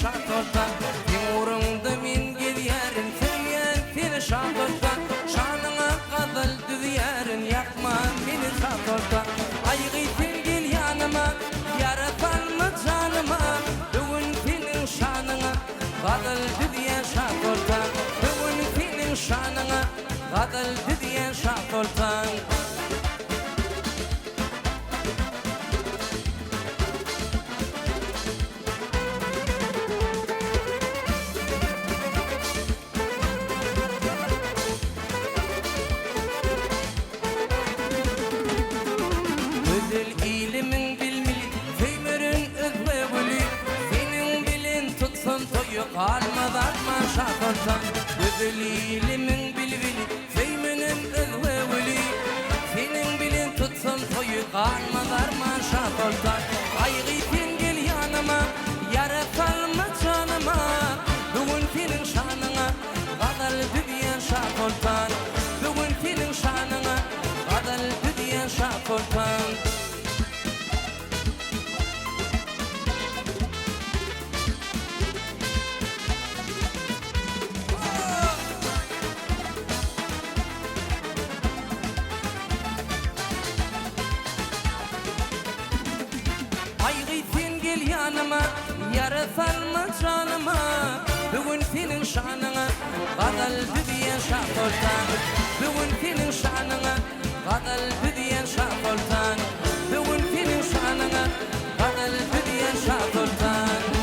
Şatoltan Yumurunda min gelyerin Seyyen seni şatoltan Şanına kadal düzyerin Yakma beni şatoltan Aygı sen gel yanıma Yaratan mı canıma Bugün senin şanına Kadal düzyen şatoltan Bugün senin şanına Kadal düzyen şatoltan Kalmadan maşakortan Gözülilimin bilvili Feyminin ılvevili Senin bilin tutsun toyu Kalmadan maşakortan Aygı sen gel yanıma Yara kalma canıma Bugün senin şanına Kadal düdüyen şakortan Bugün senin şanına Kadal düdüyen şakortan Yara salma canıma Bugün senin şanına Kadal düdüyen şakoltan Bugün senin şanına Kadal düdüyen şakoltan Bugün senin şanına Kadal düdüyen şakoltan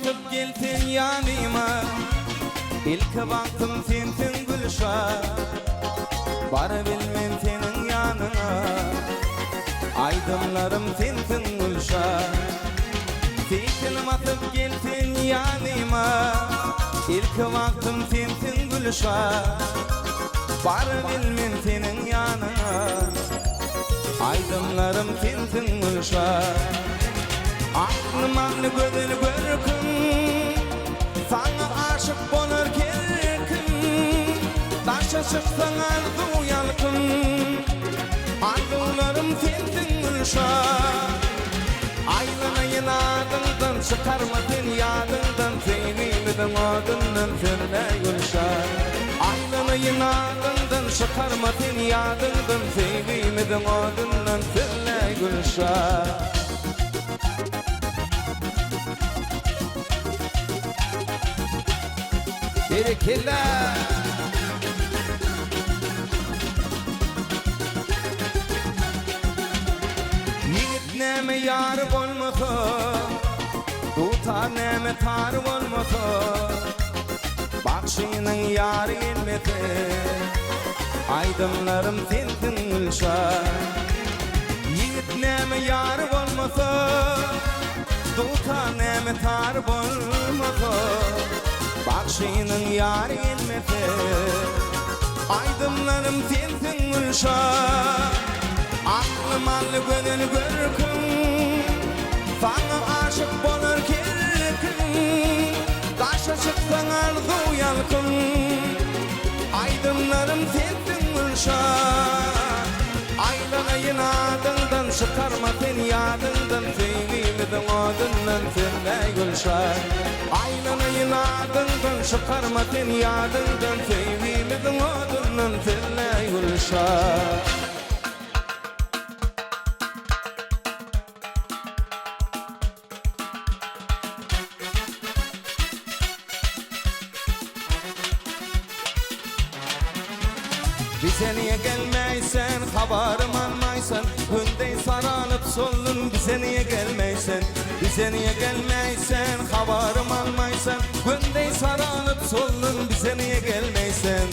Atıp gelsin yanıma İlk baktım sensin Gülşah Var bilmem senin yanına Aydınlarım tintin gülşah Fikrim atıp geldin yanıma İlk vaktim tintin gülşah Var bilmem senin yanına Aydınlarım tintin gülşah Aklımın gözünü görkün Sana aşık bolur kerkin Taşa çıksan ardu yalkın Ardularım tintin gülşah Aylanayın adından çıkarma sen yadından Seynimden adından senne gülşah Aylanayın adından çıkarma sen yadından Seynimden adından senne gülşah Berkeler Yiğit neme yar olmasa Tutar neme tar olmasa Bakşının yar gelmedi Aydınlarım tintin gülşah Yiğit neme yar olmasa Tutar neme tar olmasa Bakşının yar gelmedi Aydınlarım tintin gülşah Aklım allı gönül görkün Sana aşık bolur kerkin Taşa çıksan ardu yalkın Aydınlarım tintin gülşah Aylanayın adından çıkarma sen yadından Seynimden adından senne gülşah Aylanayın adından çıkarma sen yadından Seynimden adından senne gülşah Bize niye gelmeysen, haberim almaysan Gündey sarılıp sollun, bize niye gelmeysen Bize niye gelmeysen, haberim almaysan Gündey sarılıp sollun, bize niye gelmeysen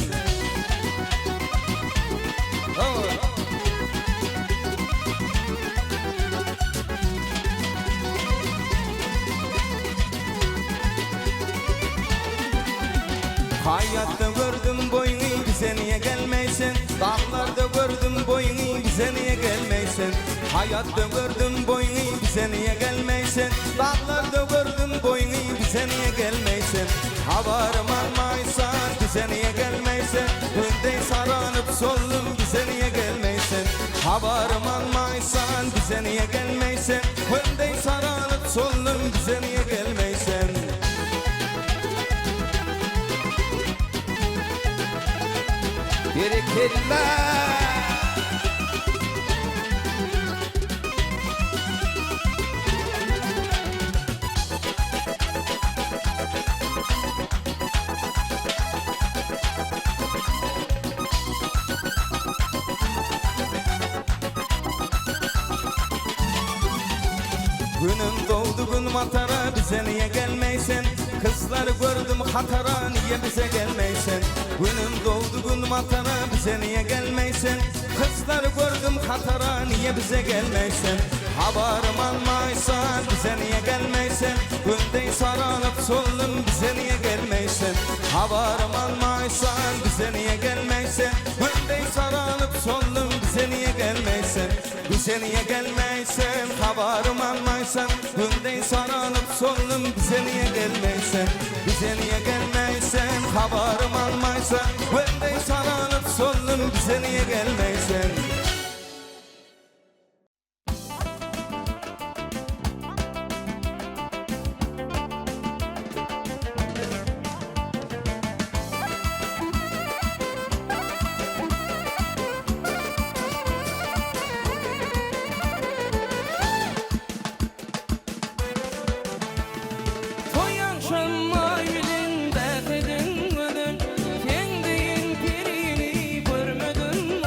Hayatta gördüm boyunu, bize niye gelmeysen Dağlarda gördüm boyunu, bize niye gelmeysen Hayatta gördüm boyunu, bize niye gelmeysen Dağlarda gördüm boyunu, bize niye gelmeysen Haberim almaysan, bize niye gelmeysen Gündey sarılıp sollum, bize niye gelmeysen Haberim almaysan, bize niye gelmeysen Gündey sarılıp sollum, bize niye gelmeysen Berkeler Günün doğdu gün matara, bize niye gelmeysen Kızları gördüm hatara, niye bize gelmeysen Günün doğdu gün matara, bize niye gelmeysen Kızları gördüm hatara, niye bize gelmeysen Haberim almaysan, bize niye gelmeysen Gündey sarılıp sollum, bize niye gelmeysen Haberim almaysan, bize niye gelmeysen Gündey sarılıp sollum, bize niye gelmeysen Bize niye gelmeysen, haberim almaysan Gündey sarılıp sollum, bize niye gelmeysen Bize niye gelmeysen, haberim almaysan Gündey sarılıp sollum, bize niye gelmeysen Şammayilin derdedin gönül Kendiyin pirini görmedin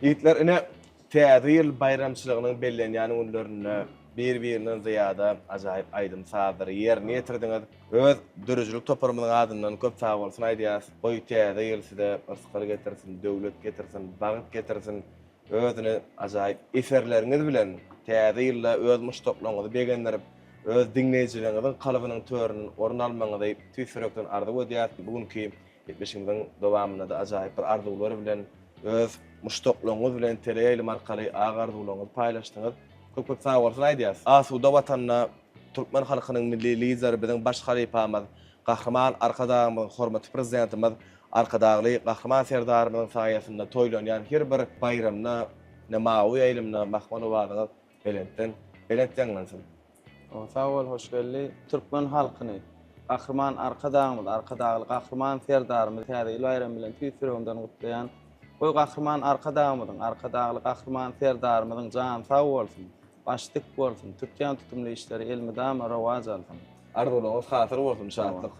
Yiğitler ine täze bayramçylygynyň bellenýän günlerinde bir-birinden ziyada ajaýyp aýdym saadary ýerine ýetirdiňiz. Öz dürüjlük toparmynyň adyndan köp sag bolsun aýdýas. Goý täze ýylsyda yrsyqlar getirsin, döwlet getirsin, bagyt getirsin. Özüni ajaýyp eferleriňiz bilen täze ýylda öz muştoklaňyzy begenlerip öz dinleýijileriniň kalybynyň törüni orun almaňyzy tüýsürekden ardy edýär. Bugünkü 75-iň dowamyna da ajaýyp bir arzuwlar bilen öz muştoklaňyz bilen teleýilim arkaly agarduwlaryňyzy paýlaşdyňyz. Köp sag bolsun aýdýas. Asuda watanna Türkmen halkynyň milli lideri biziň baş halypamyz, Gahrman Arkadağymyň hormatly prezidentimiz, Arkadagly Gahrman serdarymyň saýasynda toýlanýan her bir bayramna, nemawy aýlymna mahmanywadyňyz belentden. Sag bol, hoş geldi. Türkmen halkyny Gahrman Arkadağymyz, Arkadagly Gahrman serdarymyz täze bayram bilen tüýsüregden gutlaýan Goý Gahrman Arkadağymyň, Arkadagly Gahrman serdarymyň jany sag bolsun. Başlyk bolsun, Türkiýe tutumly işleri elmidam rawaj alsyn. Arzuwlaryňyz hatyr bolsun, şadlyk.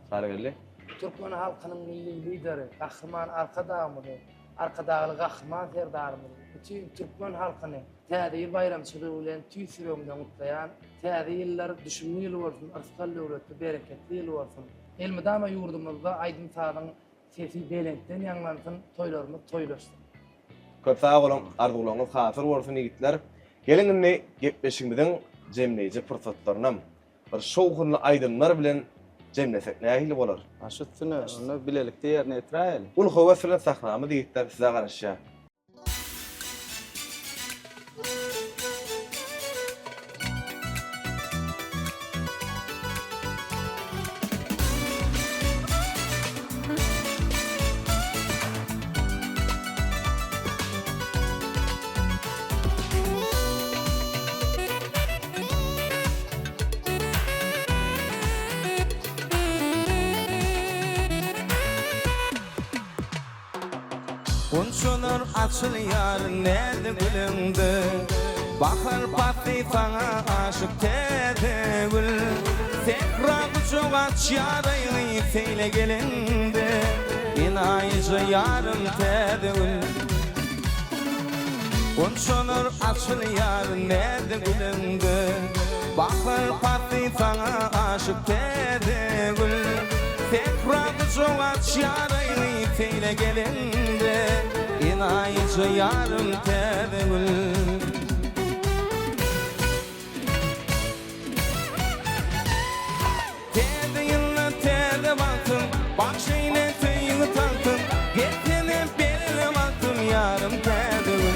Sargelli. Türkmen halkynyň milli lideri Gahrman Arkadağymyň, Arkadagly Gahrman serdarymyň bütün Türkmen halkyny täze bayramçylygy bilen tüýsüregden gutlaýan, täze ýyllar düşünýän ýyl bolsun, arskaly döwletde bereketli ýyl bolsun. Elmidama ýurdumyzda aýdym sagyň sesi belentden ýanglansyn, toýlarymyz toýlaşdy. Köp sag bolun, arzuwlaryňyz hatyr bolsun ýigitler. Gelin gepleşigimiziň jemleýiji pursatlaryna bir şowhunly aýdymlar bilen jemlesek nähili bolar? Aşy tüne, onu bilelikde ýerine ýetiräýil. Ul howa süren sahnamy diýipler size garaşýar. Unçunur açılýar näde gülüňde, bahar batdy saňa aşyk täze gül. Tekrar jogat ýaryny seýle gelinde, inaýjy ýarym täze gül. Unçunur açılýar näde gülüňde, bahar batdy saňa aşyk täze gül. Tekrar jogat ýaryny seýle gelinde, inaýjy ýarym täze gül. Täze ýylla täze baktym, başyny tüýüňi taktym, getene belli baktym ýarym täze gül.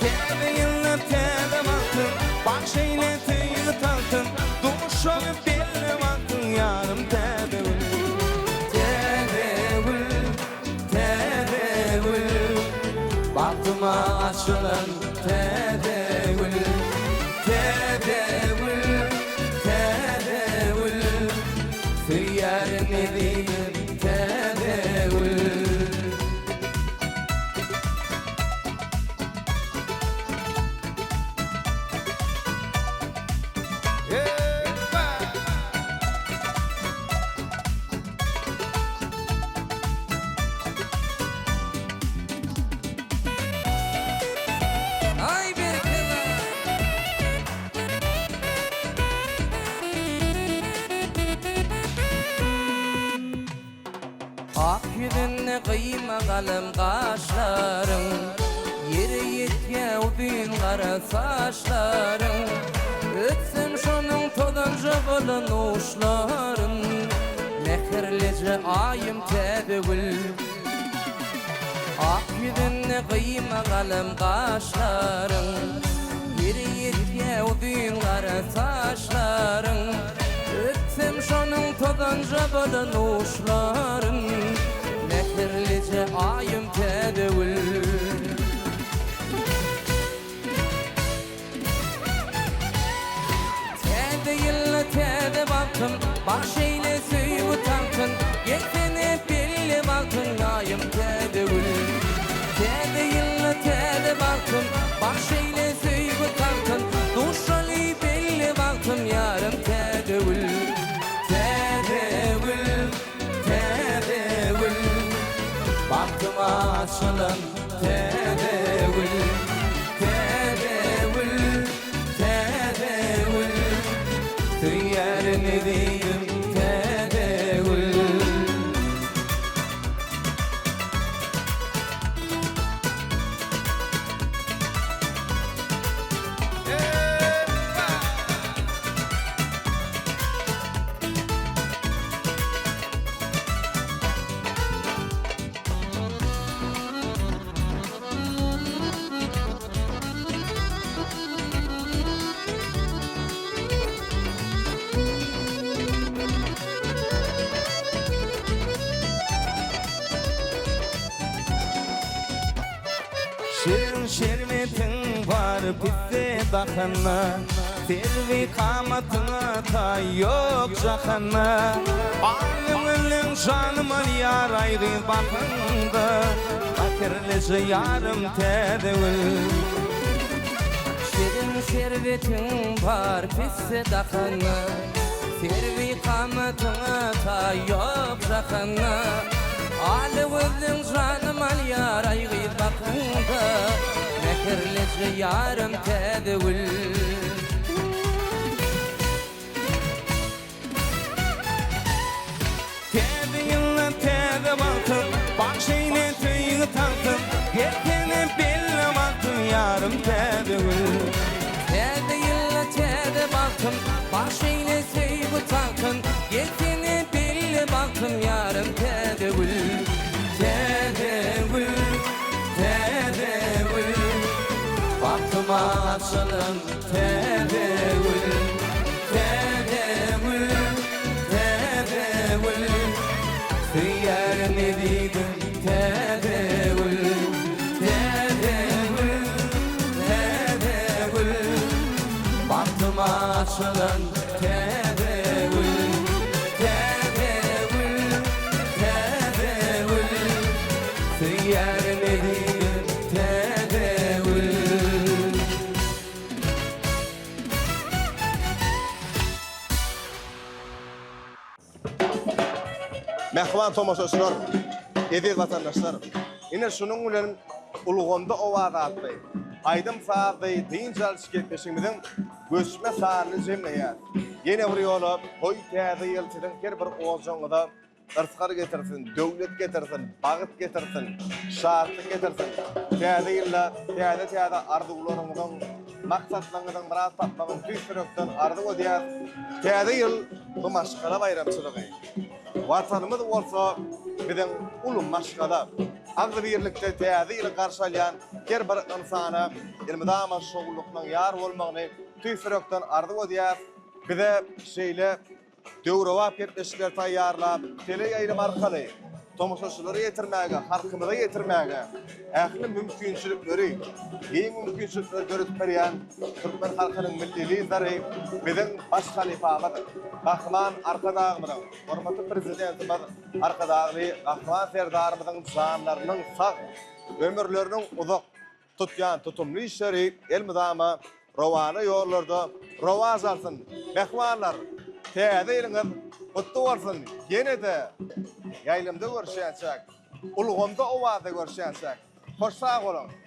Täze ýylla täze baktym, başyny tüýüňi taktym, duşaly belli baktym ýarym täze gül. Baktıma açılan täze gül, täze gül, täze gül, süýärini diýip täze gül. Yüzüne kıyma kalem kaşların, yere yetke uzun kara saçların. Ötsem şonun todanca bolun uşların, mehirlice ayım täze gül. Ak yüzüne kıyma kalem kaşların, yere yetke uzun kara saçların. Ötsem şonun todanca bolun uşların, mehirlice ayım täze gül. Täze ýylla täze baktym, baş eýle süýüp taktym, getene belli baktym ayım täze gül. Täze ýylla täze baktym, baş eýle süýüp taktym, duşaly belli baktym ýarym täze gül. Täze gül, täze gül, baktıma açılan täze Şirin şerbetin var bitti bakana Tervi kamatına ta yok cahana Alımının canım yar ayrı bakında Bakırlıcı yarım tedevül Şirin şerbetin var pisse dakana Tervi kamatına ta yok cahana Alımının canım yar ayrı bakında Bakırlıcı yarım tedevül Tede baktım, bak şeyine tüyünü taktım Yetene belli baktım yarım tede gül Tede yılla tede baktım Başıyla sevgi taktın Yetene belli baktım yarım tede gül Tede gül, tede gül Baktıma açılın tede gül Tede gül, tede gül Hıyar ne dedim tede gül Tede gül, tede gül Baktıma açılan tede gül Tede gül, tede gül Hıyar ne dedim tede gül Mehman tomoşaçylar, eziz vatandaşlar. Ine şunun bilen ulganda owaza atdy. Aydym saatdy diň jalşy ketmişimizin göçme sanyny jemleýär. Ýene bir ýola hoý täze ýylçydyň her bir owajaňyda ırskar getirsin, döwlet getirsin, bagyt getirsin, şartlyk getirsin. Täze ýylla, täze arzuwlaryňyzyň maksatlaryňyzyň biraz tapmagyň tüýsürekden arzuw edýär. Täze ýyl bu maşgala bayramçylygy. Vatanımız olsa bizim ulum maşgala. Agdy birlikde täze ýyly garşalýan her bir insana ilmidama şogullukdan ýar bolmagyny tüýsürekden arzuw edýär. Bize şeýle döwrewap ketmişler taýýarlap, tele ýaýlym arkaly tomoşaçylary ýetirmäge, halkymyza ýetirmäge ähli mümkinçilikleri, iň mümkinçilikleri görüp berýän Türkmen halkynyň milli lideri biziň baş halifamyz Gahman Arkadağmyň, hormatly prezidentimiz Arkadağly Gahman serdarymyzyň janlarynyň sag ömürleriniň uzak tutýan tutumly işleri elmydama rowany ýollarda rowaz alsyn. Mehmanlar, täze ýylyňyz gutly bolsun. Ýene-de ýaýlymda görüşýänsek, ulgamda owada görüşýänsek. Hoş sag bolun.